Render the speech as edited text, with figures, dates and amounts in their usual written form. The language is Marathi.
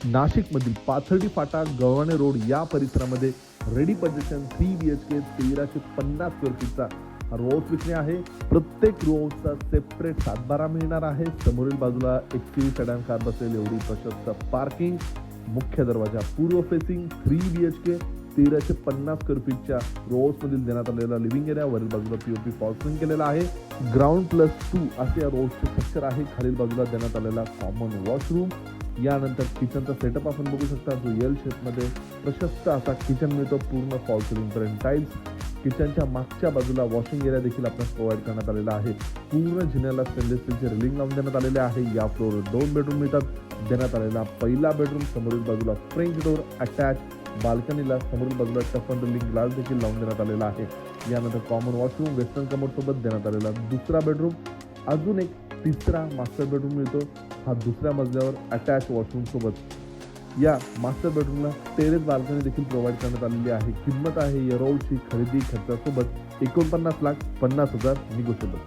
नाशिकमधील पाथर्डी फाटा गव्हाणे रोड या परिसरामध्ये रेडी पोझिशन 3 BHK 1350 स्क्वेअर फीटचा रो हाऊस विकणे आहे. प्रत्येक रो हाऊसचा सेपरेट सातबारा मिळणार आहे. समोरील बाजूला एक्सयूव्ही सेडान कार बसेल एवढी प्रशस्त पार्किंग. मुख्य दरवाजा पूर्व फेसिंग 3 BHK 1350 स्क्वेअर फीटच्या रो हाऊसमधील देण्यात आलेला लिव्हिंग एरिया वरील बाजूला पीओपी फॉल्सिंग केलेला आहे. ग्राउंड +2 असे या रो हाऊसचे स्ट्रक्चर आहे. खालील बाजूला देण्यात आलेला कॉमन वॉशरूम. यानंतर किचनचा सेटअप आपण बघू शकता जो एल शेपमध्ये प्रशस्त असा किचन मिळतो. पूर्ण फॉल सिलिंग पर्यंत टाईल्स. किचनच्या मागच्या बाजूला वॉशिंग एरिया देखील आपल्याला प्रोव्हाइड करण्यात आलेला आहे. पूर्ण जिन्याला स्टेनलेस स्टीलचे रेलिंग लावून देण्यात आलेले आहे. या फ्लोअरवर 2 बेडरूम मिळतात. देण्यात आलेला पहिला बेडरूम समोरील बाजूला फ्रेंच डोर अटॅच. बाल्कनीला समोरील बाजूला टफन ड्रिलिंग ग्लास देखील लावून देण्यात आलेला आहे. यानंतर कॉमन वॉशरूम वेस्टर्न कमोड सोबत देण्यात आलेला दुसरा बेडरूम. अजून एक तिसरा मास्टर बेडरूम मिळतो. हा दुसऱ्या मजल्यावर अटॅच वॉशरूम सोबत. या मास्टर बेडरूमला टेरेस बाल्कनी देखील प्रोव्हाइड करण्यात आलेली आहे. किंमत आहे या रो हाऊसची खरेदी खर्चासोबत 49,50,000 निगोशिएबल.